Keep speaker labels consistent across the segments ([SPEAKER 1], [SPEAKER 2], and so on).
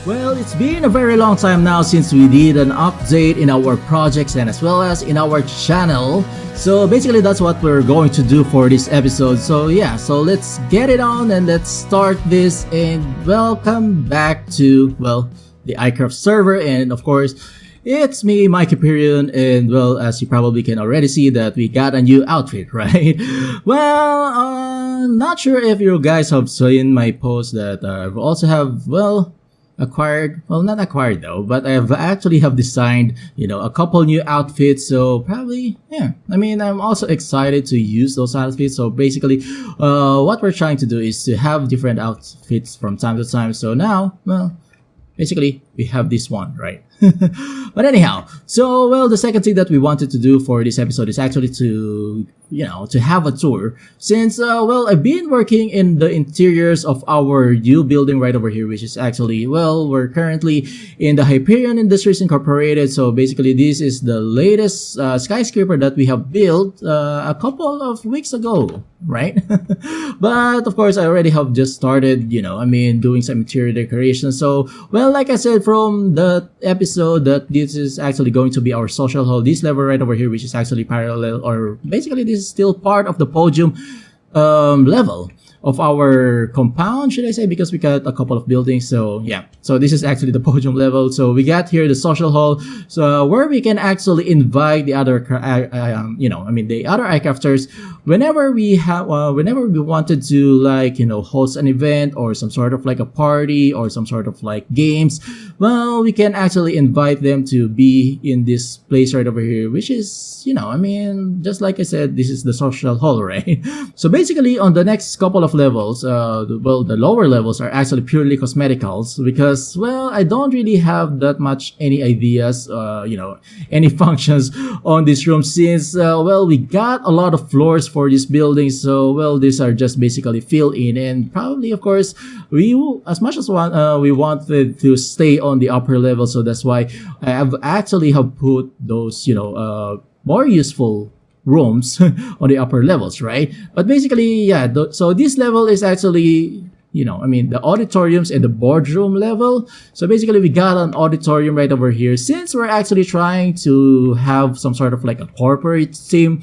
[SPEAKER 1] Well, it's been a very long time now since we did an update in our projects and as well as in our channel. So basically that's what we're going to do for this episode. So yeah, so let's get it on and let's start this and welcome back to, well, the iCraft server. And of course, it's me, mikeyperion, and well, as you probably can already see that we got a new outfit, right? Well, not sure if you guys have seen my post that I also have, well, not acquired though, but I've actually have designed, a couple new outfits. So probably, yeah, I'm also excited to use those outfits. So basically, what we're trying to do is to have different outfits from time to time. So now, well, basically we have this one, right? But anyhow, so well, the second thing that we wanted to do for this episode is actually to have a tour, since well, I've been working in the interiors of our new building right over here, which is actually, well, we're currently in the Hyperion Industries Incorporated. So basically this is the latest skyscraper that we have built a couple of weeks ago, right? But of course I already have just started, doing some interior decorations. So well, like I said from the episode, that this is actually going to be our social hall, this level right over here, which is actually parallel, or basically this is still part of the podium level of our compound, should I say, because we got a couple of buildings. So yeah, so this is actually the podium level. So we got here the social hall, so where we can actually invite the other the other iCrafters whenever we wanted to, host an event or some sort of like a party or some sort of like games. Well, we can actually invite them to be in this place right over here, which is, just like I said, this is the social hall, right? So basically on the next couple of levels, the lower levels are actually purely cosmeticals, because, well, I don't really have that much any ideas, any functions on this room, since, well, we got a lot of floors for this building. So, well, these are just basically fill in, and probably, of course, we wanted to stay on the upper level. So that's why I have actually put those, more useful rooms on the upper levels, right? But basically, yeah, so this level is actually, the auditoriums and the boardroom level. So basically we got an auditorium right over here, since we're actually trying to have some sort of like a corporate theme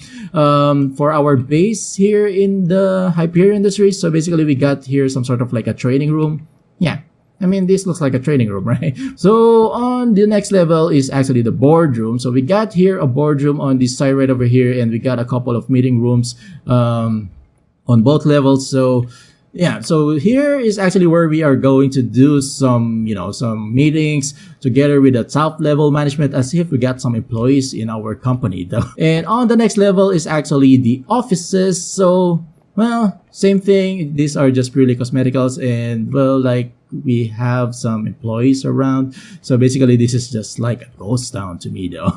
[SPEAKER 1] for our base here in the Hyperion industry. So basically we got here some sort of like a training room. Yeah, this looks like a training room, right? So on the next level is actually the boardroom. So we got here a boardroom on this side right over here, and we got a couple of meeting rooms on both levels. So yeah, so here is actually where we are going to do some, some meetings together with the top level management, as if we got some employees in our company though. And on the next level is actually the offices. So, well, same thing. These are just purely cosmeticals, and well, like, we have some employees around. So basically this is just like a ghost town to me though.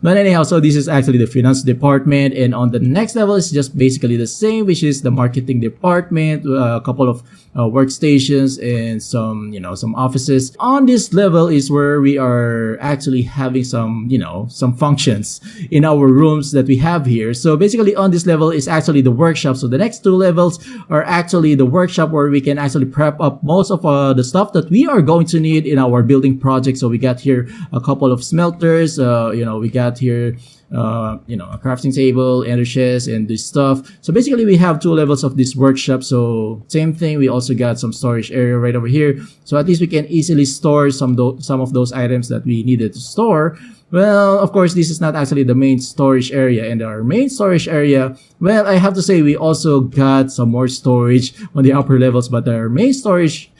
[SPEAKER 1] But anyhow, so this is actually the finance department, and on the next level is just basically the same, which is the marketing department, a couple of workstations and some, some offices. On this level is where we are actually having some, some functions in our rooms that we have here. So basically on this level is actually the workshop. So the next two levels are actually the workshop, where we can actually prep up most of the stuff that we are going to need in our building project. So we got here a couple of smelters, we got here a crafting table, energies, and this stuff. So basically we have two levels of this workshop. So same thing, we also got some storage area right over here, so at least we can easily store some of those items that we needed to store. Well, of course, this is not actually the main storage area. And our main storage area, well, I have to say we also got some more storage on the upper levels, but our main storage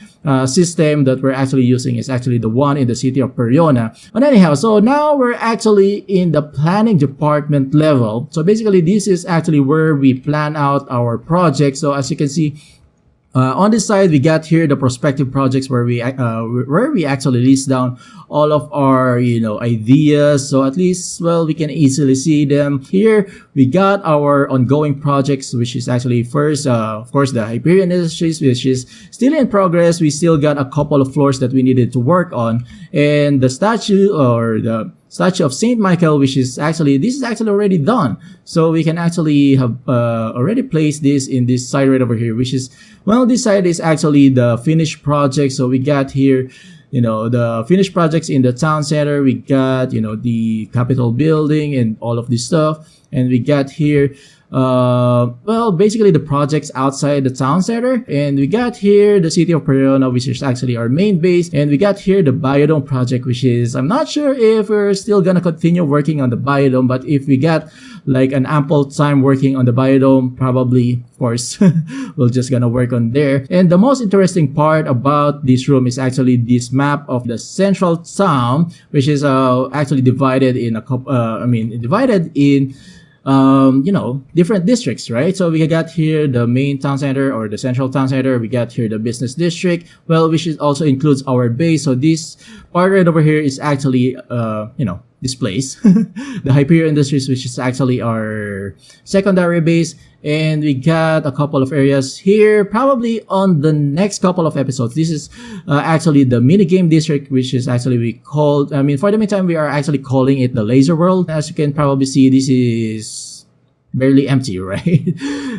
[SPEAKER 1] system that we're actually using is actually the one in the city of Periona. But anyhow, so now we're actually in the planning department level. So basically this is actually where we plan out our project. So as you can see, on this side, we got here the prospective projects, where we actually list down all of our, ideas. So at least, well, we can easily see them. Here, we got our ongoing projects, which is actually first, of course, the Hyperion Industries, which is still in progress. We still got a couple of floors that we needed to work on. And the statue, or the statue of Saint Michael, which is actually, this is actually already done. So we can actually have already placed this in this side right over here, which is, well, this side is actually the finished project. So we got here the finished projects in the town center. We got, the Capitol building and all of this stuff. And we got here, basically the projects outside the town center. And we got here the city of Perion, which is actually our main base. And we got here the biodome project, which is, I'm not sure if we're still gonna continue working on the biodome, but if we got like an ample time working on the biodome, probably, of course, we're just gonna work on there. And the most interesting part about this room is actually this map of the central town, which is actually divided in different districts, right? So we got here the main town center or the central town center. We got here the business district, which also includes our base. So this part right over here is actually, this place, the Hyperion Industries, which is actually our secondary base. And we got a couple of areas here, probably on the next couple of episodes. This is actually the minigame district, which is actually for the meantime, we are actually calling it the Laser World. As you can probably see, this is barely empty, right?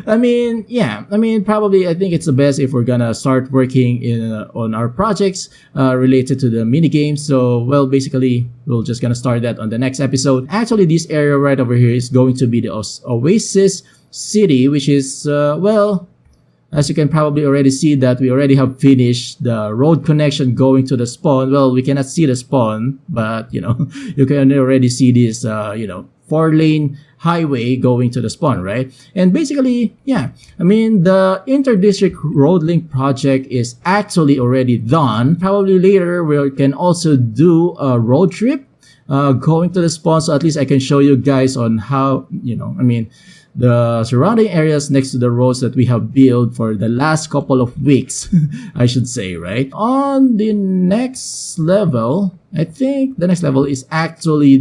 [SPEAKER 1] Probably I think it's the best if we're gonna start working on our projects related to the mini games. So basically we're just gonna start that on the next episode. Actually, this area right over here is going to be the Oasis City, which is as you can probably already see that we already have finished the road connection going to the spawn. We cannot see the spawn, but you can already see this 4-lane highway going to the spawn, right? And basically, the inter-district road link project is actually already done. Probably later we can also do a road trip going to the spawn, so at least I can show you guys on how, the surrounding areas next to the roads that we have built for the last couple of weeks, I should say, right? On the next level, I think the next level is actually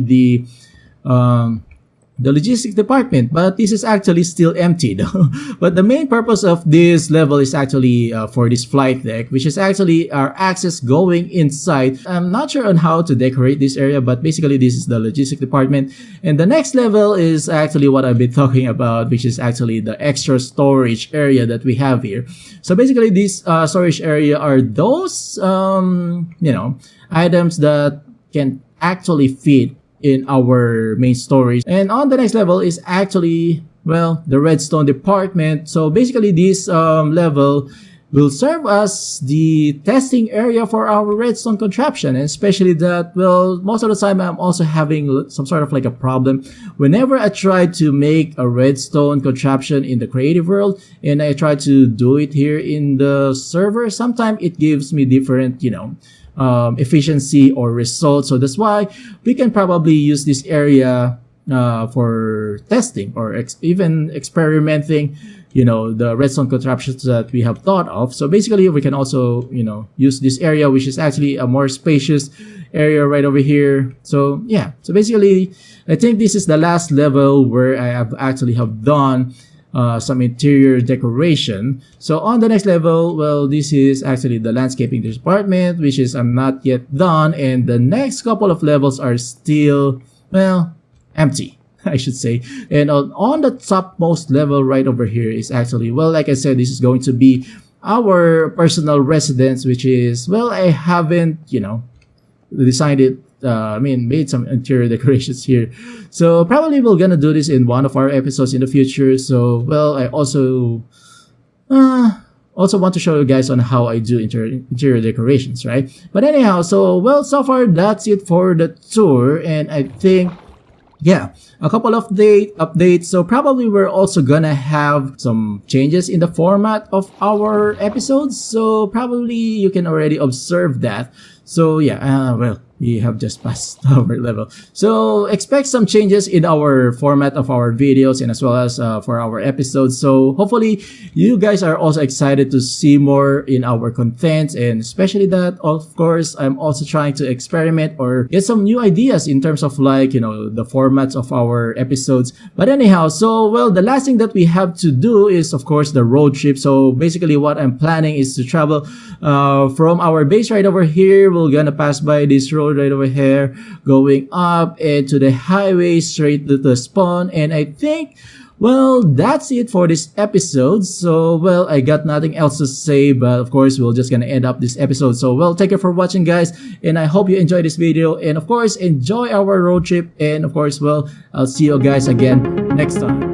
[SPEAKER 1] the logistics department, but this is actually still empty though. But the main purpose of this level is actually for this flight deck, which is actually our access going inside. I'm not sure on how to decorate this area, but basically this is the logistics department. And the next level is actually what I've been talking about, which is actually the extra storage area that we have here. So basically this storage area are those items that can actually fit in our main storage. And on the next level is actually, the redstone department. So basically this level will serve as the testing area for our redstone contraption. And especially that, most of the time I'm also having some sort of like a problem. Whenever I try to make a redstone contraption in the creative world and I try to do it here in the server, sometimes it gives me different, efficiency or results. So that's why we can probably use this area for testing or even experimenting, the redstone contraptions that we have thought of. So basically we can also, use this area, which is actually a more spacious area right over here. So so basically I think this is the last level where I have actually done some interior decoration. So on the next level, this is actually the landscaping department, which is I'm not yet done, and the next couple of levels are still empty, I should say. And on the topmost level right over here is actually, like I said, this is going to be our personal residence, which is, I haven't designed it, made some interior decorations here. So probably we're gonna do this in one of our episodes in the future. So, I also want to show you guys on how I do interior decorations, right? But anyhow, so, so far that's it for the tour. And I think, a couple of updates. So probably we're also gonna have some changes in the format of our episodes. So probably you can already observe that. So we have just passed our level. So expect some changes in our format of our videos and as well as for our episodes. So hopefully you guys are also excited to see more in our content, and especially that, of course, I'm also trying to experiment or get some new ideas in terms of the formats of our episodes. But anyhow, so the last thing that we have to do is of course the road trip. So basically what I'm planning is to travel from our base right over here. We're gonna pass by this road right over here, going up and to the highway straight to the spawn. And I think Well, that's it for this episode. So, well, I got nothing else to say, but of course, we're just gonna end up this episode. So, well, thank you for watching, guys, and I hope you enjoyed this video. And of course, enjoy our road trip. And of course, well, I'll see you guys again next time.